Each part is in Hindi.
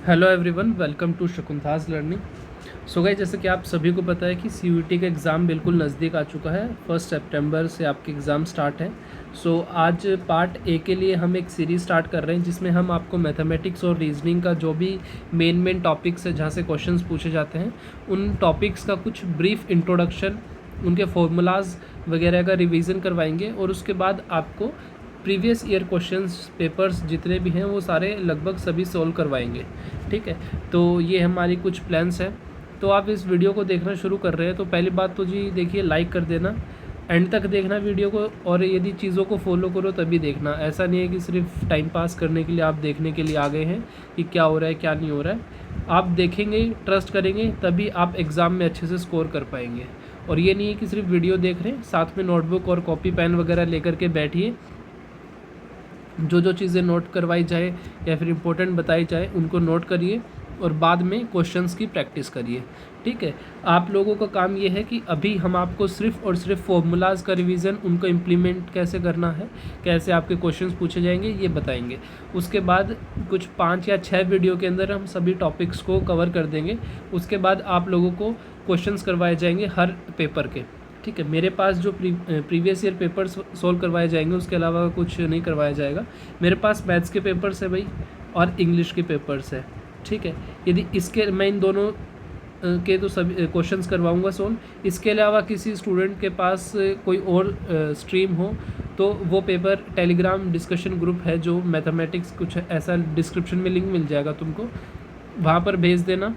Hello everyone, welcome to Shakuntala's learning. So guys, जैसे कि आप सभी को पता है कि सीयूईटी का एग्ज़ाम बिल्कुल नज़दीक आ चुका है। 1 सितंबर से आपके एग्ज़ाम स्टार्ट है। सो आज पार्ट ए के लिए हम एक सीरीज़ स्टार्ट कर रहे हैं जिसमें हम आपको मैथमेटिक्स और रीजनिंग का जो भी मेन टॉपिक्स है जहाँ से क्वेश्चंस पूछे जाते हैं उन टॉपिक्स का कुछ ब्रीफ इंट्रोडक्शन, उनके फॉर्मूलाज वगैरह का रिवीजन करवाएंगे और उसके बाद आपको प्रीवियस ईयर क्वेश्चंस पेपर्स जितने भी हैं वो सारे लगभग सभी सॉल्व करवाएंगे। ठीक है, तो ये हमारी कुछ प्लान्स हैं। तो आप इस वीडियो को देखना शुरू कर रहे हैं तो पहली बात तो जी देखिए, लाइक कर देना, एंड तक देखना वीडियो को, और यदि चीज़ों को फॉलो करो तभी देखना। ऐसा नहीं है कि सिर्फ टाइम पास करने के लिए आप देखने के लिए आ गए हैं कि क्या हो रहा है क्या नहीं हो रहा है। आप देखेंगे, ट्रस्ट करेंगे, तभी आप एग्ज़ाम में अच्छे से स्कोर कर पाएंगे। और ये नहीं है कि सिर्फ वीडियो देख रहे हैं, साथ में नोटबुक और कॉपी पेन वगैरह लेकर के बैठिए। जो जो चीज़ें नोट करवाई जाए या फिर इम्पोर्टेंट बताई जाए उनको नोट करिए और बाद में क्वेश्चंस की प्रैक्टिस करिए। ठीक है, आप लोगों का काम ये है कि अभी हम आपको सिर्फ और सिर्फ फॉर्मूलाज़ का रिवीजन, उनको इम्प्लीमेंट कैसे करना है, कैसे आपके क्वेश्चंस पूछे जाएंगे, ये बताएंगे। उसके बाद कुछ 5 या 6 वीडियो के अंदर हम सभी टॉपिक्स को कवर कर देंगे। उसके बाद आप लोगों को क्वेश्चंस करवाए जाएंगे हर पेपर के। ठीक है, मेरे पास जो प्रीवियस ईयर पेपर्स सॉल्व करवाए जाएंगे उसके अलावा कुछ नहीं करवाया जाएगा। मेरे पास मैथ्स के पेपर्स है भाई, और इंग्लिश के पेपर्स है। ठीक है, यदि इसके मैं इन दोनों के तो सभी क्वेश्चंस करवाऊंगा सॉल्व। इसके अलावा किसी स्टूडेंट के पास कोई और स्ट्रीम हो तो वो पेपर टेलीग्राम डिस्कशन ग्रुप है जो मैथमेटिक्स, कुछ ऐसा डिस्क्रिप्शन में लिंक मिल जाएगा तुमको, वहाँ पर भेज देना।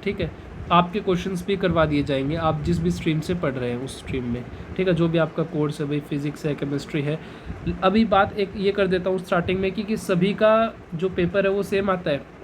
ठीक है, आपके क्वेश्चंस भी करवा दिए जाएंगे, आप जिस भी स्ट्रीम से पढ़ रहे हैं उस स्ट्रीम में। ठीक है, जो भी आपका कोर्स है भाई, फिजिक्स है, केमिस्ट्री है। अभी बात एक ये कर देता हूँ स्टार्टिंग में कि सभी का जो पेपर है वो सेम आता है।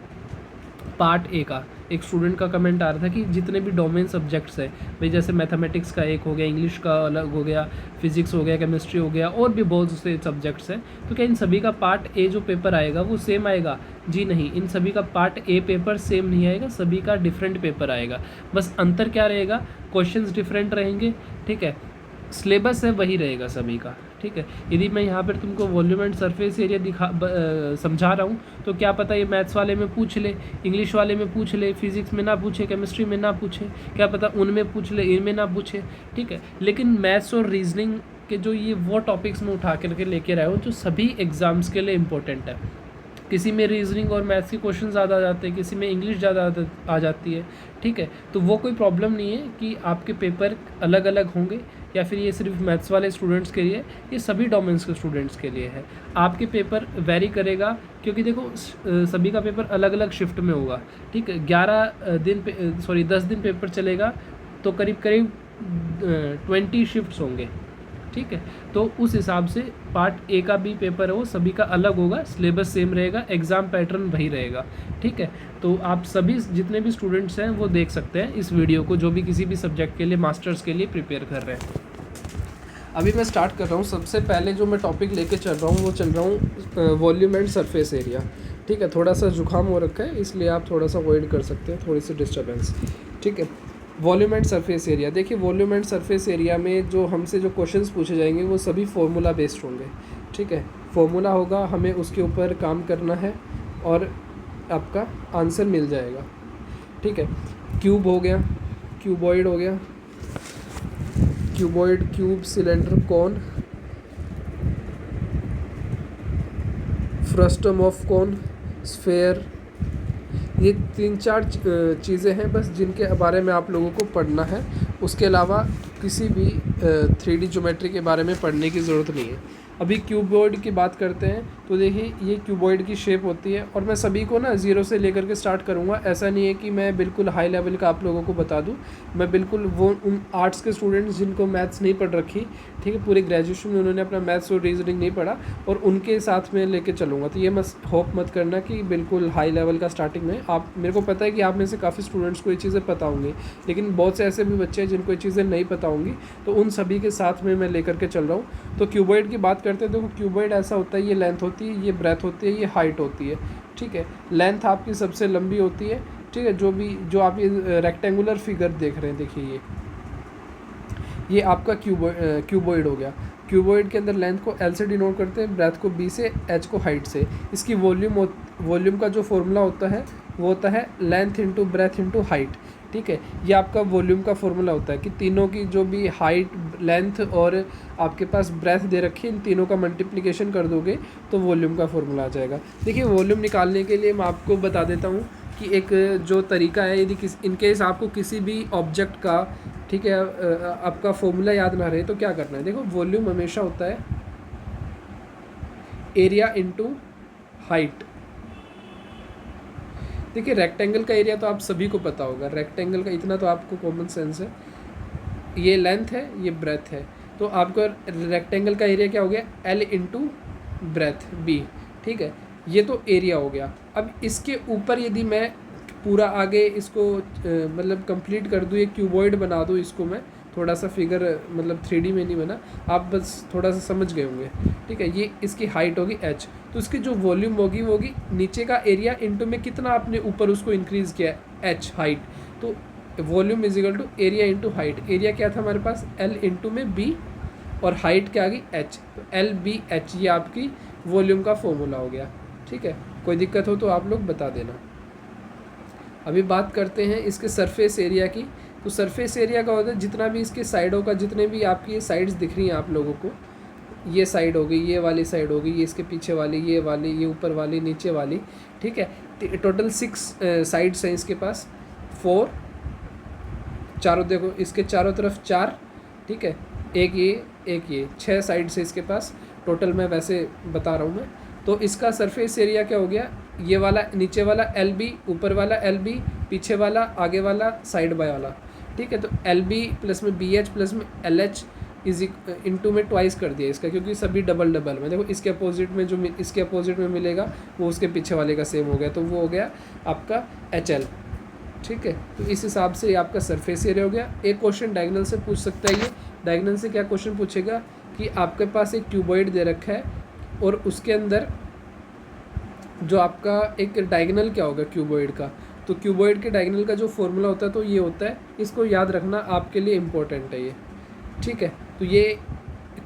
पार्ट ए का एक स्टूडेंट का कमेंट आ रहा था कि जितने भी डोमेन सब्जेक्ट्स हैं भाई, जैसे मैथमेटिक्स का एक हो गया, इंग्लिश का अलग हो गया, फिजिक्स हो गया, केमिस्ट्री हो गया, और भी बहुत से सब्जेक्ट्स हैं, तो क्या इन सभी का पार्ट ए जो पेपर आएगा वो सेम आएगा? जी नहीं, इन सभी का पार्ट ए पेपर सेम नहीं आएगा, सभी का डिफरेंट पेपर आएगा। बस अंतर क्या रहेगा? क्वेश्चंस डिफरेंट रहेंगे। ठीक है, सिलेबस है वही रहेगा सभी का। ठीक है, यदि मैं यहाँ पर तुमको वॉल्यूम एंड सरफेस एरिया समझा रहा हूँ तो क्या पता ये मैथ्स वाले में पूछ ले, इंग्लिश वाले में पूछ ले, फिजिक्स में ना पूछे, केमिस्ट्री में ना पूछे, क्या पता उनमें पूछ ले, इनमें ना पूछे। ठीक है, लेकिन मैथ्स और रीजनिंग के जो ये वो टॉपिक्स में उठा करके लेके रहे हो जो सभी एग्ज़ाम्स के लिए इम्पोर्टेंट है। किसी में रीजनिंग और मैथ्स के क्वेश्चन ज़्यादा आ जाते हैं, किसी में इंग्लिश ज़्यादा आ जाती है। ठीक है, तो वो कोई प्रॉब्लम नहीं है कि आपके पेपर अलग अलग होंगे या फिर ये सिर्फ मैथ्स वाले स्टूडेंट्स के लिए, ये सभी डोमेन्स के स्टूडेंट्स के लिए है। आपके पेपर वेरी करेगा क्योंकि देखो सभी का पेपर अलग अलग शिफ्ट में होगा। ठीक है, 10 दिन पेपर चलेगा तो करीब करीब 20 शिफ्ट्स होंगे। ठीक है, तो उस हिसाब से पार्ट ए का भी पेपर है वो सभी का अलग होगा, सिलेबस सेम रहेगा, एग्ज़ाम पैटर्न वही रहेगा। ठीक है, तो आप सभी जितने भी स्टूडेंट्स हैं वो देख सकते हैं इस वीडियो को, जो भी किसी भी सब्जेक्ट के लिए मास्टर्स के लिए प्रिपेयर कर रहे हैं। अभी मैं स्टार्ट कर रहा हूँ। सबसे पहले जो मैं टॉपिक लेके चल रहा हूँ वो चल रहा हूँ वॉल्यूम एंड सरफेस एरिया। ठीक है, थोड़ा सा जुकाम हो रखा है इसलिए आप थोड़ा सा अवॉइड कर सकते हैं, थोड़ी सी डिस्टर्बेंस। ठीक है, वॉल्यूम एंड सरफेस एरिया। देखिए, वॉल्यूम एंड सरफेस एरिया में जो हमसे जो क्वेश्चंस पूछे जाएंगे वो सभी फॉर्मूला बेस्ड होंगे। ठीक है, फॉर्मूला होगा, हमें उसके ऊपर काम करना है और आपका आंसर मिल जाएगा। ठीक है, क्यूब हो गया, क्यूबॉइड हो गया, cuboid, cube, cylinder, cone, frustum of cone, sphere. ये 3-4 चीज़ें हैं बस जिनके बारे में आप लोगों को पढ़ना है। उसके अलावा किसी भी 3D ज्योमेट्री के बारे में पढ़ने की ज़रूरत नहीं है। अभी क्यूबॉइड की बात करते हैं तो देखिए, ये क्यूबॉइड की शेप होती है और मैं सभी को ना ज़ीरो से लेकर के स्टार्ट करूँगा। ऐसा नहीं है कि मैं बिल्कुल हाई लेवल का आप लोगों को बता दूँ। मैं बिल्कुल वो उन आर्ट्स के स्टूडेंट्स जिनको मैथ्स नहीं पढ़ रखी, ठीक है, पूरे ग्रेजुएशन में उन्होंने अपना मैथ्स और रीजनिंग नहीं पढ़ा, और उनके साथ में लेके चलूँगा। तो ये मत होप मत करना कि बिल्कुल हाई लेवल का स्टार्टिंग में। आप, मेरे को पता है कि आप में से काफ़ी स्टूडेंट्स को ये चीज़ें पता होंगी, लेकिन बहुत से ऐसे भी बच्चे हैं जिनको ये चीज़ें नहीं पता होंगी, तो उन सभी के साथ में मैं लेकर के चल रहा हूँ। तो क्यूबॉइड की बात करते हैं। देखो, क्यूबॉइड ऐसा होता है, ये लेंथ होती है, ये ब्रेथ होती है, ये हाइट होती है। ठीक है, लेंथ आपकी सबसे लंबी होती है। ठीक है, जो आप ये रेक्टेंगुलर फिगर देख रहे हैं, देखिए ये आपका क्यूबॉइड हो गया। क्यूबॉइड के अंदर लेंथ को एल से डिनोट करते हैं, ब्रेथ को बी से, एच को हाइट से। इसकी वॉल्यूम का जो फॉर्मूला होता है वो होता है length into breadth into height. ठीक है, ये आपका वॉल्यूम का फॉर्मूला होता है कि तीनों की जो भी हाइट, लेंथ और आपके पास ब्रेथ दे रखी है, इन तीनों का मल्टीप्लिकेशन कर दोगे तो वॉल्यूम का फॉर्मूला आ जाएगा। देखिए वॉल्यूम निकालने के लिए मैं आपको बता देता हूँ कि एक जो तरीका है, यदि इनकेस आपको किसी भी ऑब्जेक्ट का, ठीक है, आपका फॉर्मूला याद ना रहे तो क्या करना है। देखो वॉल्यूम हमेशा होता है एरिया इंटू हाइट। देखिए रेक्टेंगल का एरिया तो आप सभी को पता होगा, रेक्टेंगल का इतना तो आपको कॉमन सेंस है, ये लेंथ है, ये ब्रेथ है, तो आपका रेक्टेंगल का एरिया क्या हो गया, एल इंटू ब्रेथ बी। ठीक है, ये तो एरिया हो गया। अब इसके ऊपर यदि मैं पूरा आगे इसको मतलब कंप्लीट कर दूँ, ये क्यूबॉइड बना दूँ इसको, मैं थोड़ा सा फिगर मतलब 3D में नहीं बना, आप बस थोड़ा सा समझ गए होंगे। ठीक है, ये इसकी हाइट होगी h, तो इसकी जो वॉल्यूम होगी वो होगी नीचे का एरिया इंटू में कितना आपने ऊपर उसको इंक्रीज़ किया है h हाइट, तो volume is equal to area into height. Area क्या था हमारे पास l इंटू में b और हाइट क्या आ गई h, तो एल बी एच, ये आपकी वॉल्यूम का फॉर्मूला हो गया। ठीक है, कोई दिक्कत हो तो आप लोग बता देना। अभी बात करते हैं इसके सरफेस एरिया की। तो सरफेस एरिया का होता है जितना भी इसके साइडों का, जितने भी आपकी ये साइड्स दिख रही हैं आप लोगों को, ये साइड हो गई, ये वाली साइड हो गई, ये इसके पीछे वाली, ये वाली, ये ऊपर वाली, नीचे वाली। ठीक है, टोटल 6 साइड्स हैं इसके पास, 4 चारों, देखो इसके चारों तरफ 4, ठीक है, एक ये 6 साइड्स है इसके पास टोटल, मैं वैसे बता रहा हूँ मैं। तो इसका सरफेस एरिया क्या हो गया, ये वाला नीचे वाला एल बी, ऊपर वाला एल बी, पीछे वाला, आगे वाला, साइड बाय वाला। ठीक है, तो एल बी प्लस में बी एच प्लस में एल एच इज इंटू में ट्वाइस कर दिया इसका, क्योंकि सभी डबल डबल में। देखो इसके अपोजिट में जो इसके अपोजिट में मिलेगा वो उसके पीछे वाले का सेम हो गया, तो वो हो गया आपका एच एल। ठीक है, तो इस हिसाब से ये आपका सरफेस एरिया हो गया। एक क्वेश्चन डायगोनल से पूछ सकता है, ये डायगोनल से क्या क्वेश्चन पूछेगा कि आपके पास एक क्यूबॉइड दे रखा है और उसके अंदर जो आपका एक डायगोनल क्या होगा क्यूबॉइड का, तो क्यूबॉइड के डायगोनल का जो फॉर्मूला होता है तो ये होता है, इसको याद रखना आपके लिए इम्पोर्टेंट है ये। ठीक है, तो ये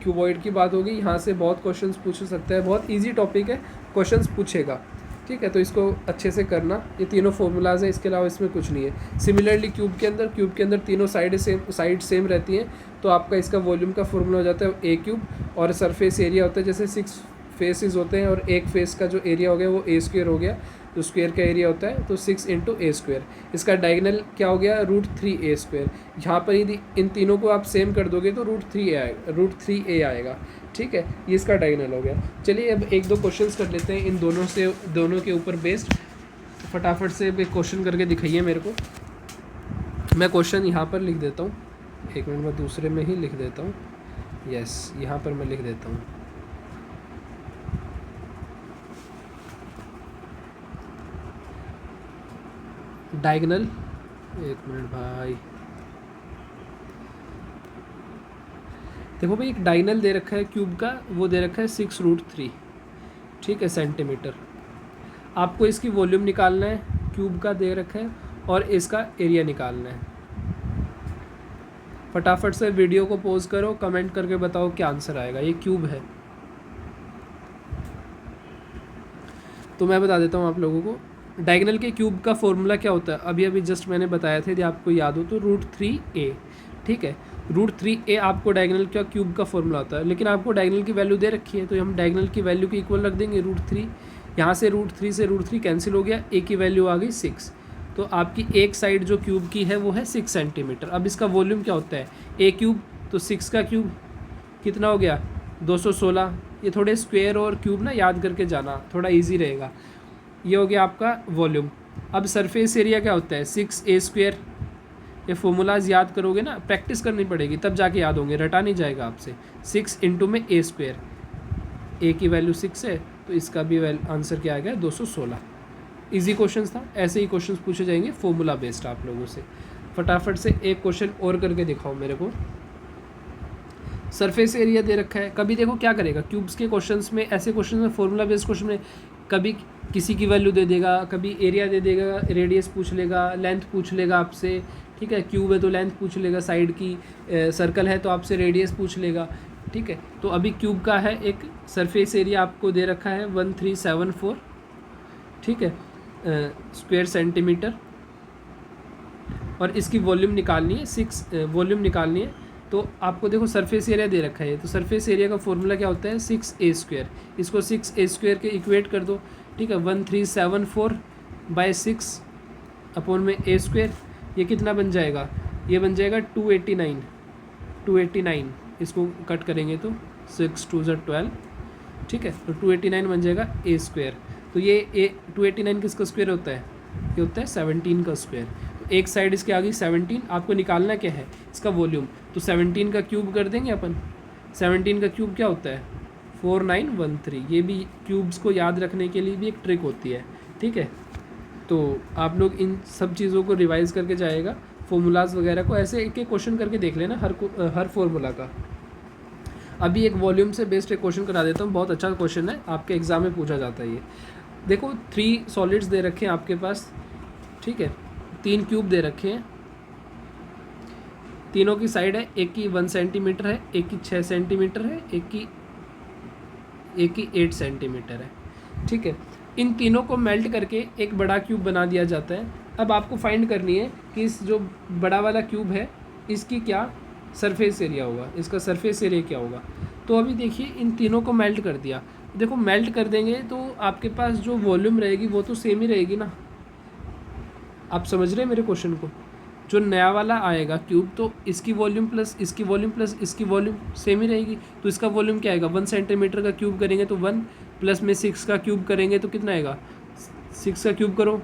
क्यूबॉइड की बात होगी, यहाँ से बहुत क्वेश्चंस पूछ सकता है, बहुत इजी टॉपिक है, क्वेश्चंस पूछेगा। ठीक है, तो इसको अच्छे से करना। ये तीनों फॉर्मूलाज हैं, इसके अलावा इसमें कुछ नहीं है। सिमिलरली क्यूब के अंदर तीनों साइड सेम रहती हैं, तो आपका इसका वॉल्यूम का फॉर्मूला हो जाता है ए क्यूब, और सरफेस एरिया होता है जैसे 6 फेसेस होते हैं और एक फेस का जो एरिया हो गया वो ए स्क्वायर हो गया, तो स्क्वायर का एरिया होता है तो 6 इंटू ए स्क्वायर। इसका डायगोनल क्या हो गया, √3a स्क्वायर। यहाँ पर यदि इन तीनों को आप सेम कर दोगे तो √3a आएगा। ठीक है, ये इसका डायगोनल हो गया। चलिए अब एक दो क्वेश्चंस कर लेते हैं इन दोनों के ऊपर बेस्ड। फटाफट से एक क्वेश्चन करके दिखाइए मेरे को। मैं क्वेश्चन यहाँ पर लिख देता हूँ, एक मिनट में दूसरे में ही लिख देता हूँ। यस, यहाँ पर मैं लिख देता हूँ। डायगोनल, एक मिनट भाई, देखो भाई एक डायगोनल दे रखा है क्यूब का, वो दे रखा है 6√3, ठीक है, सेंटीमीटर। आपको इसकी वॉल्यूम निकालना है, क्यूब का दे रखा है, और इसका एरिया निकालना है। फटाफट से वीडियो को पॉज करो, कमेंट करके बताओ क्या आंसर आएगा। ये क्यूब है, तो मैं बता देता हूँ आप लोगों को। डायगोनल के क्यूब का फॉर्मूला क्या होता है, अभी जस्ट मैंने बताया था, यदि आपको याद हो तो √3a। ठीक है, √3a आपको डायगोनल का क्यूब का फॉर्मूला होता है, लेकिन आपको डायगोनल की वैल्यू दे रखी है तो हम डायगोनल की वैल्यू की इक्वल रख देंगे √3। यहाँ से √3 से √3 कैंसिल हो गया, a की वैल्यू आ गई 6, तो आपकी एक साइड जो क्यूब की है वो है 6 सेंटीमीटर। अब इसका वॉल्यूम क्या होता है, a क्यूब, तो 6 का क्यूब कितना हो गया 216। ये थोड़े स्क्वायर और क्यूब ना याद करके जाना, थोड़ा ईजी रहेगा। ये हो गया आपका वॉल्यूम। अब सरफेस एरिया क्या होता है 6a स्क्वायर। ये फॉर्मूलाज याद करोगे ना, प्रैक्टिस करनी पड़ेगी तब जाके याद होंगे, रटा नहीं जाएगा आपसे। 6 इंटू में a स्क्वायर, a की वैल्यू 6 है तो इसका भी आंसर क्या आ गया 216। इजी क्वेश्चन था, ऐसे ही क्वेश्चन पूछे जाएंगे फॉर्मूला बेस्ड आप लोगों से। फटाफट से एक क्वेश्चन और करके दिखाओ मेरे को। सरफेस एरिया दे रखा है, कभी देखो क्या करेगा क्यूब्स के क्वेश्चंस में, ऐसे क्वेश्चन में, फॉर्मूला बेस्ड क्वेश्चन में कभी किसी की वैल्यू दे देगा, कभी एरिया दे देगा, रेडियस पूछ लेगा, लेंथ पूछ लेगा आपसे। ठीक है, क्यूब है तो लेंथ पूछ लेगा, साइड की सर्कल है तो आपसे रेडियस पूछ लेगा। ठीक है। तो अभी क्यूब का है, एक सरफेस एरिया आपको दे रखा है 1374, ठीक है, स्क्वायर सेंटीमीटर, और इसकी वॉल्यूम निकालनी है, 6 वॉल्यूम निकालनी है। तो आपको देखो सरफेस एरिया दे रखा है, तो सरफेस एरिया का फॉर्मूला क्या होता है, 6a²। इसको 6a² के इक्वेट कर दो, ठीक है। 1374/6 अपॉन में a², ये कितना बन जाएगा, ये बन जाएगा 289। इसको कट करेंगे तो 6 2 12, ठीक है। तो 289 बन जाएगा a²। तो ये 289 किसका स्क्वायर होता है, ये होता है 17 का स्क्वायर। तो एक साइड इसके आ गई 17, आपको निकालना क्या है, इसका वॉल्यूम। तो 17 का क्यूब कर देंगे अपन। 17 का क्यूब क्या होता है, 4913। ये भी क्यूब्स को याद रखने के लिए भी एक ट्रिक होती है, ठीक है। तो आप लोग इन सब चीज़ों को रिवाइज़ करके जाएगा, फॉर्मूलाज वगैरह को ऐसे एक एक क्वेश्चन करके देख लेना हर फॉर्मूला का। अभी एक वॉल्यूम से बेस्ड एक क्वेश्चन करा देता हूँ, बहुत अच्छा क्वेश्चन है, आपके एग्जाम में पूछा जाता है ये। देखो 3 सॉलिड्स दे रखे हैं आपके पास, ठीक है। 3 क्यूब दे रखे हैं, तीनों की साइड है, एक की 1 सेंटीमीटर है, एक की 6 सेंटीमीटर है, एक की 8 सेंटीमीटर है, ठीक है। इन तीनों को मेल्ट करके एक बड़ा क्यूब बना दिया जाता है। अब आपको फाइंड करनी है कि इस जो बड़ा वाला क्यूब है इसकी क्या सरफेस एरिया होगा, इसका सरफेस एरिया क्या होगा। तो अभी देखिए इन तीनों को मेल्ट कर दिया, देखो मेल्ट कर देंगे तो आपके पास जो वॉल्यूम रहेगी वो तो सेम ही रहेगी ना। आप समझ रहे हैं मेरे क्वेश्चन को, जो नया वाला आएगा क्यूब, तो इसकी वॉल्यूम प्लस इसकी वॉल्यूम प्लस इसकी वॉल्यूम सेम ही रहेगी। तो इसका वॉल्यूम क्या आएगा, 1 सेंटीमीटर का क्यूब करेंगे तो 1, प्लस में 6 का क्यूब करेंगे तो कितना आएगा, 6 का क्यूब करो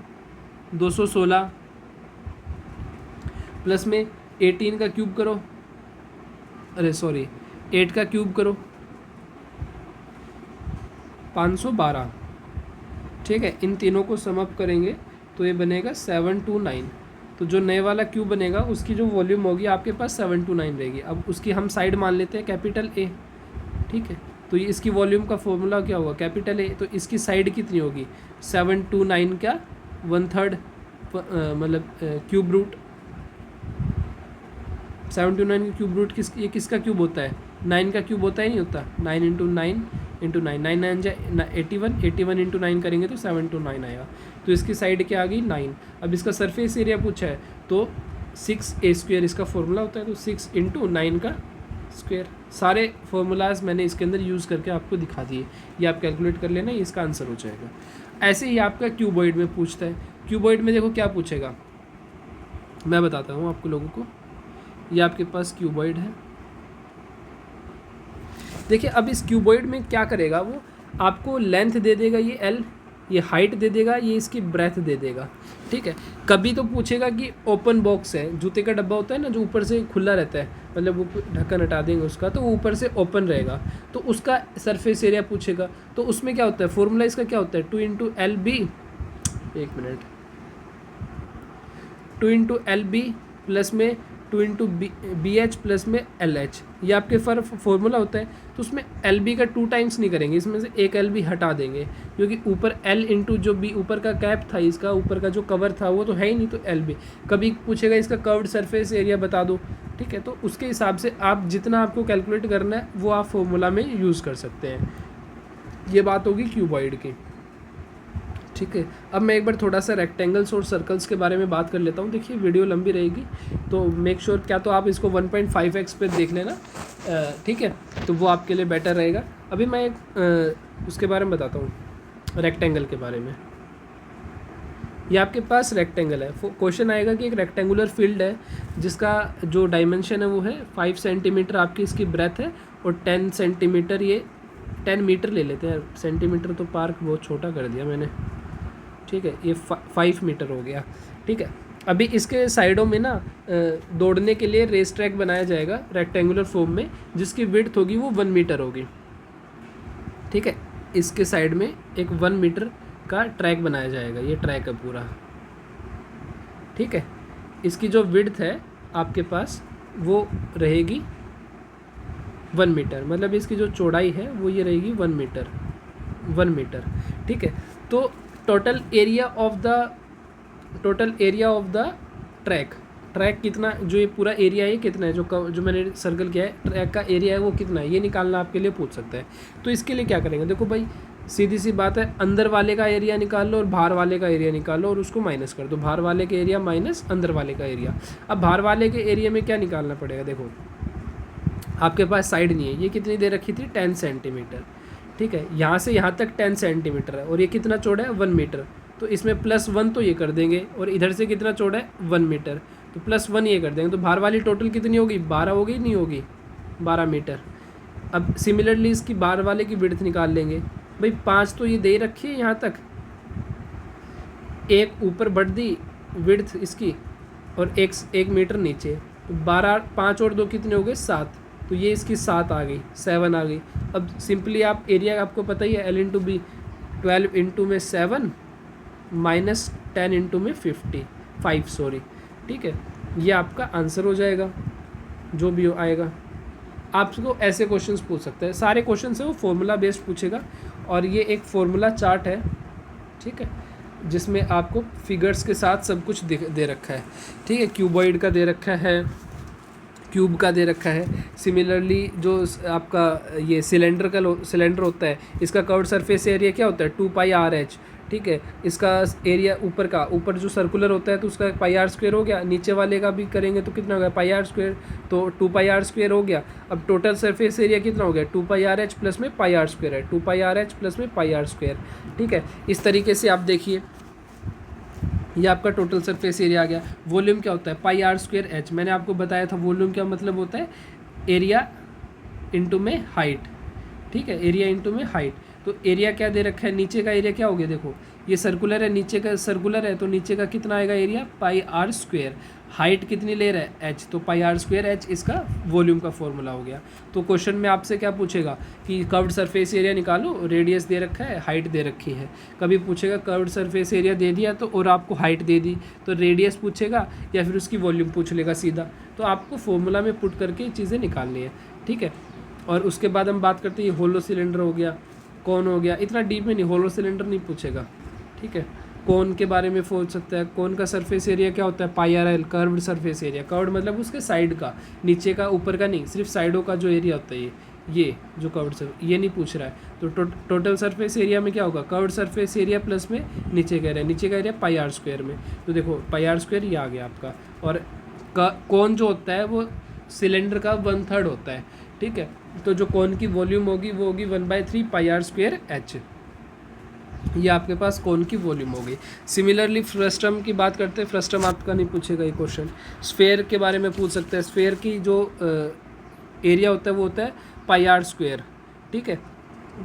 216, प्लस में 18 का क्यूब करो, 8 का क्यूब करो 512, ठीक है। इन तीनों को सम अप करेंगे तो ये बनेगा 729। तो जो नए वाला क्यूब बनेगा उसकी जो वॉल्यूम होगी आपके पास 729 रहेगी। अब उसकी हम साइड मान लेते हैं कैपिटल A, ठीक है। तो ये इसकी वॉल्यूम का फॉर्मूला क्या होगा, कैपिटल A। तो इसकी साइड कितनी होगी, 729 का 1/3 मतलब क्यूब रूट। 729 का क्यूब रूट ये किसका क्यूब होता है, 9 का क्यूब होता ही नहीं होता। 9 × 9 × 9, 9 9 जा 81, 81 × 9 करेंगे तो 729 आएगा। तो इसकी साइड क्या आ गई 9। अब इसका सरफेस एरिया पूछा है तो 6a² इसका फॉर्मूला होता है, तो 6 × 9 का स्क्वायर। सारे फार्मूलाज मैंने इसके अंदर यूज़ करके आपको दिखा दिए, ये आप कैलकुलेट कर लेना, ये इसका आंसर हो जाएगा। ऐसे ही आपका क्यूबॉइड में पूछता है। क्यूबॉइड में देखो क्या पूछेगा, मैं बताता हूँ आपको लोगों को। ये आपके पास क्यूबॉइड है, देखिए। अब इस क्यूबॉइड में क्या करेगा, वो आपको लेंथ दे देगा ये L, ये हाइट दे देगा, ये इसकी ब्रेथ दे देगा, ठीक है। कभी तो पूछेगा कि ओपन बॉक्स है, जूते का डब्बा होता है ना जो ऊपर से खुला रहता है, मतलब वो ढक्कन हटा देंगे उसका तो ऊपर से ओपन रहेगा, तो उसका सरफेस एरिया पूछेगा। तो उसमें क्या होता है, फॉर्मूला इसका क्या होता है, 2 × LB, 2 × LB प्लस में 2 × BH प्लस में LH, ये आपके फॉर्मूला होता है। तो उसमें LB का 2 टाइम्स नहीं करेंगे, इसमें से एक LB हटा देंगे, क्योंकि ऊपर L × जो B ऊपर का कैप था, इसका ऊपर का जो कवर था वो तो है ही नहीं, तो LB। कभी पूछेगा इसका कर्व्ड सरफेस एरिया बता दो, ठीक है। तो उसके हिसाब से आप जितना आपको कैलकुलेट करना है वो आप फॉर्मूला में यूज़ कर सकते हैं। ये बात होगी क्यूबॉइड की, ठीक है। अब मैं एक बार थोड़ा सा रेक्टेंगल्स और सर्कल्स के बारे में बात कर लेता हूँ। देखिए वीडियो लंबी रहेगी तो मेक श्योर क्या तो आप इसको 1.5x पे देख लेना, ठीक है, तो वो आपके लिए बेटर रहेगा। अभी मैं एक उसके बारे में बताता हूँ, रेक्टेंगल के बारे में। ये आपके पास रेक्टेंगल है, क्वेश्चन आएगा कि एक रेक्टेंगुलर फील्ड है जिसका जो डायमेंशन है वो है 5 सेंटीमीटर आपकी इसकी ब्रेथ है, और 10 सेंटीमीटर, ये 10 मीटर ले लेते हैं, सेंटीमीटर तो पार्क बहुत छोटा कर दिया मैंने, ठीक है। ये 5 मीटर हो गया, ठीक है। अभी इसके साइडों में ना दौड़ने के लिए रेस ट्रैक बनाया जाएगा रेक्टेंगुलर फॉर्म में, जिसकी विड्थ होगी वो 1 मीटर होगी, ठीक है। इसके साइड में एक 1 मीटर का ट्रैक बनाया जाएगा, ये ट्रैक है पूरा, ठीक है। इसकी जो विड्थ है आपके पास वो रहेगी 1 मीटर, मतलब इसकी जो चौड़ाई है वो ये रहेगी 1 मीटर, ठीक है। तो total area of the track track कितना, जो ये पूरा एरिया है कितना है, जो मैंने सर्कल किया है ट्रैक का एरिया है वो कितना है, ये निकालना आपके लिए पूछ सकता है। तो इसके लिए क्या करेंगे, देखो भाई सीधी सी बात है, अंदर वाले का एरिया निकाल लो और बाहर वाले का एरिया निकाल लो और उसको माइनस कर दो, बाहर वाले के एरिया माइनस अंदर वाले का एरिया। अब बाहर वाले के एरिया में क्या निकालना पड़ेगा, देखो आपके पास साइड नहीं है, ये कितनी दे रखी थी 10 सेंटीमीटर, ठीक है, यहाँ से यहाँ तक 10 सेंटीमीटर है और ये कितना चौड़ा है 1 मीटर, तो इसमें +1 तो ये कर देंगे और इधर से कितना चौड़ा है 1 मीटर, तो +1 ये कर देंगे, तो बाहर वाली टोटल कितनी होगी 12 होगी, नहीं होगी 12 मीटर। अब सिमिलरली इसकी बाहर वाले की विड्थ निकाल लेंगे, भाई 5 तो ये दे रखी है यहाँ तक, एक ऊपर बढ़ दी विड्थ इसकी और 1 मीटर नीचे, तो 12 5 और 2 कितने हो गए 7, तो ये इसकी 7 आ गई, 7 आ गई। अब सिंपली आप एरिया आपको पता ही है L/B, 12 इंटू में 7 माइनस 10 इंटू में 5 सॉरी, ठीक है, ये आपका आंसर हो जाएगा जो भी हो आएगा। आपको ऐसे क्वेश्चंस पूछ सकते हैं, सारे क्वेश्चन से वो फॉर्मूला बेस्ड पूछेगा और ये एक फॉर्मूला चार्ट है, ठीक है, जिसमें आपको फिगर्स के साथ सब कुछ दे रखा है, ठीक है, क्यूबॉइड का दे रखा है, क्यूब का दे रखा है। सिमिलरली जो आपका ये सिलेंडर होता है, इसका कर्व्ड सरफेस एरिया क्या होता है 2πr/h, ठीक है, इसका एरिया ऊपर जो सर्कुलर होता है तो उसका πr² हो गया, नीचे वाले का भी करेंगे तो कितना हो गया πr², तो 2πr² हो गया। अब टोटल सरफेस एरिया कितना हो गया 2πr/h प्लस में πr² है, 2πr/h प्लस में πr², ठीक है। इस तरीके से आप देखिए ये आपका टोटल सरफेस एरिया आ गया। वॉल्यूम क्या होता है πr²h, मैंने आपको बताया था वॉल्यूम क्या मतलब होता है एरिया इंटू में हाइट, ठीक है, एरिया इंटू में हाइट। तो एरिया क्या दे रखा है, नीचे का एरिया क्या हो गया, देखो ये सर्कुलर है, नीचे का सर्कुलर है तो नीचे का कितना आएगा एरिया πr², हाइट कितनी ले रहा है h, तो πr²h इसका वॉल्यूम का फॉर्मूला हो गया। तो क्वेश्चन में आपसे क्या पूछेगा कि कर्व्ड सरफेस एरिया निकालो, रेडियस दे रखा है, हाइट दे रखी है, कभी पूछेगा कर्व्ड सरफेस एरिया दे दिया तो और आपको हाइट दे दी तो रेडियस पूछेगा या फिर उसकी वॉल्यूम पूछ लेगा सीधा, तो आपको फॉर्मूला में पुट करके चीज़ें निकालनी है, ठीक है। और उसके बाद हम बात करते हैं ये होलो सिलेंडर हो गया, कौन हो गया, इतना डीप में नहीं, होलो सिलेंडर नहीं पूछेगा, ठीक है। कोन के बारे में पूछ सकता है, कोन का सरफेस एरिया क्या होता है πr/l, curved surface area, curved मतलब उसके साइड का, नीचे का ऊपर का नहीं, सिर्फ साइडों का जो एरिया होता है ये जो कर्व्ड सरफेस, ये नहीं पूछ रहा है। तो टोटल सरफेस एरिया में क्या होगा कर्व्ड सरफेस एरिया प्लस में नीचे का एरिया, नीचे का एरिया πr² में, तो देखो πr² ये आ गया आपका। और कोन जो होता है वो सिलेंडर का 1/3 होता है, ठीक है, तो जो कोन की वॉल्यूम होगी वो होगी 1/3 πr²h, ये आपके पास कोन की वॉल्यूम हो गई। सिमिलरली फ्रस्टम की बात करते हैं, फ्रस्टम आपका नहीं पूछेगा ये क्वेश्चन। स्फेयर के बारे में पूछ सकते हैं, स्फेयर की जो एरिया होता है वो होता है πr², ठीक है,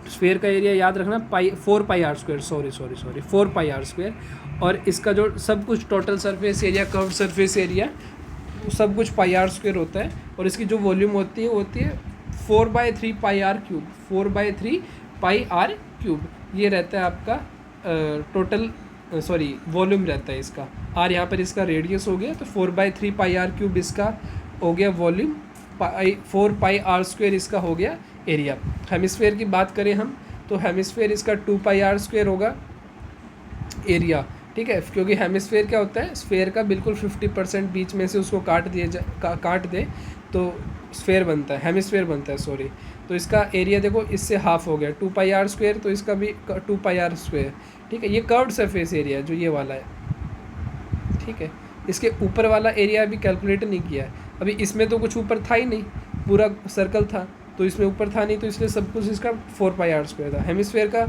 स्फेयर का एरिया याद रखना 4πr², सॉरी 4πr², और इसका जो सब कुछ total surface area, curved surface area सब कुछ πr² होता है, और इसकी जो वॉल्यूम होती है वो होती है 4/3 πr³, 4/3 πr³, ये रहता है आपका टोटल वॉल्यूम रहता है इसका। और यहाँ पर इसका रेडियस हो गया, तो 4/3 πr³ इसका हो गया वॉल्यूम, 4πr² इसका हो गया एरिया। हेमिस्फेयर की बात करें हम तो हेमिस्फेयर इसका 2πr² होगा एरिया, ठीक है, क्योंकि हेमिस्फेयर क्या होता है स्फेयर का बिल्कुल 50% बीच में से उसको काट दे तो स्फेयर बनता है, हेमिस्फेयर बनता है, सॉरी। तो इसका एरिया देखो इससे हाफ हो गया 2πr², तो इसका भी 2πr², ठीक है। ये कर्व्ड सरफेस एरिया जो ये वाला है, ठीक है, इसके ऊपर वाला एरिया अभी कैलकुलेट नहीं किया है, अभी इसमें तो कुछ ऊपर था ही नहीं, पूरा सर्कल था तो इसमें ऊपर था नहीं, तो इसलिए सब कुछ इसका 4πr² था। हेमिस्फेयर का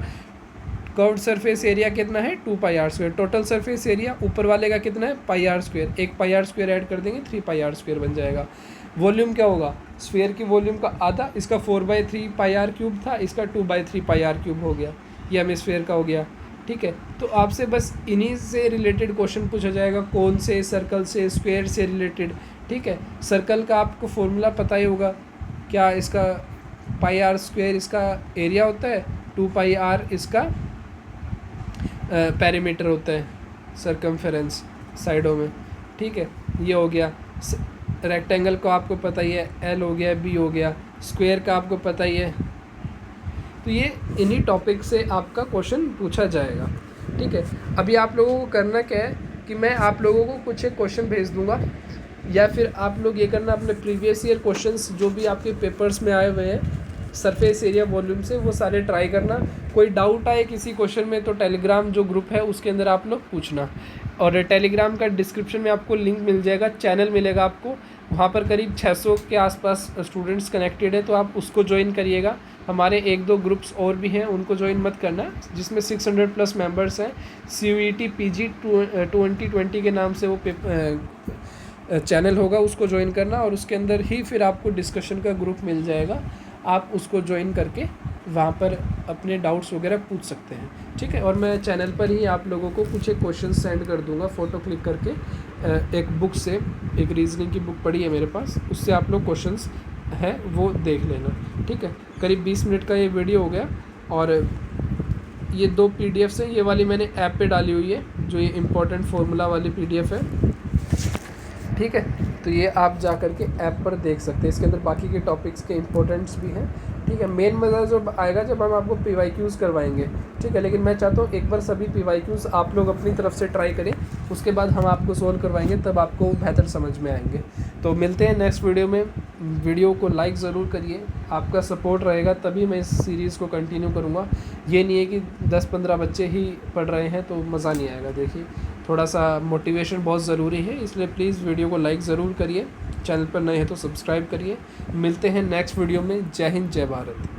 कर्व्ड सरफेस एरिया कितना है 2πr², टोटल सरफेस एरिया ऊपर वाले का कितना है πr², एक πr² ऐड कर देंगे 3πr² बन जाएगा। वॉल्यूम क्या होगा स्फेयर की वॉल्यूम का आधा, इसका 4/3 πr³ था, इसका 2/3 πr³ हो गया, ये हेमिस्फेयर का हो गया, ठीक है। तो आपसे बस इन्हीं से रिलेटेड क्वेश्चन पूछा जाएगा, कौन से, सर्कल से, स्क्वायर से रिलेटेड, ठीक है। सर्कल का आपको फॉर्मूला पता ही होगा, क्या इसका πr² इसका एरिया होता है, 2πr इसका पैरीमीटर होता है, सरकमफेरेंस साइडों में, ठीक है, ये हो गया। रेक्टेंगल को आपको पता ही है, एल हो गया, बी हो गया, स्क्वायर का आपको पता ही है। तो ये इन्हीं टॉपिक से आपका क्वेश्चन पूछा जाएगा, ठीक है। अभी आप लोगों को करना क्या है कि मैं आप लोगों को कुछ एक क्वेश्चन भेज दूंगा, या फिर आप लोग ये करना, अपने प्रीवियस ईयर क्वेश्चंस जो भी आपके पेपर्स में आए हुए हैं सरफेस एरिया वॉल्यूम से, वो सारे ट्राई करना। कोई डाउट आए किसी क्वेश्चन में तो टेलीग्राम जो ग्रुप है उसके अंदर आप लोग पूछना। और टेलीग्राम का डिस्क्रिप्शन में आपको लिंक मिल जाएगा, चैनल मिलेगा आपको, वहाँ पर करीब 600 के आसपास स्टूडेंट्स कनेक्टेड है, तो आप उसको ज्वाइन करिएगा। हमारे 1-2 ग्रुप्स और भी हैं, उनको ज्वाइन मत करना, जिसमें 600 प्लस मेंबर्स हैं। CUET PG 2020 के नाम से वो चैनल होगा, उसको ज्वाइन करना, और उसके अंदर ही फिर आपको डिस्कशन का ग्रुप मिल जाएगा, आप उसको ज्वाइन करके वहाँ पर अपने डाउट्स वगैरह पूछ सकते हैं, ठीक है। और मैं चैनल पर ही आप लोगों को कुछ एक क्वेश्चन सेंड कर दूंगा फ़ोटो क्लिक करके, एक बुक से, एक रीजनिंग की बुक पड़ी है मेरे पास, उससे आप लोग क्वेश्चंस हैं वो देख लेना, ठीक है। करीब 20 मिनट का ये वीडियो हो गया, और ये 2 PDFs हैं, ये वाली मैंने ऐप पे डाली हुई है, जो ये इम्पोर्टेंट फार्मूला वाली PDF है, ठीक है। तो ये आप जा करके ऐप पर देख सकते हैं, इसके अंदर बाकी के टॉपिक्स के इम्पोर्टेंट्स भी हैं, ठीक है। मेन मज़ा जब आएगा जब हम आपको PYQs करवाएंगे, ठीक है। लेकिन मैं चाहता हूँ एक बार सभी PYQs आप लोग अपनी तरफ से ट्राई करें, उसके बाद हम आपको सोल्व करवाएंगे, तब आपको बेहतर समझ में आएंगे। तो मिलते हैं नेक्स्ट वीडियो में। वीडियो को लाइक ज़रूर करिए, आपका सपोर्ट रहेगा तभी मैं इस सीरीज़ को कंटिन्यू करूँगा। ये नहीं है कि 10-15 बच्चे ही पढ़ रहे हैं तो मज़ा नहीं आएगा। देखिए, थोड़ा सा मोटिवेशन बहुत ज़रूरी है, इसलिए प्लीज़ वीडियो को लाइक ज़रूर करिए, चैनल पर नए हैं तो सब्सक्राइब करिए। मिलते हैं नेक्स्ट वीडियो में। जय हिंद, जय भारत।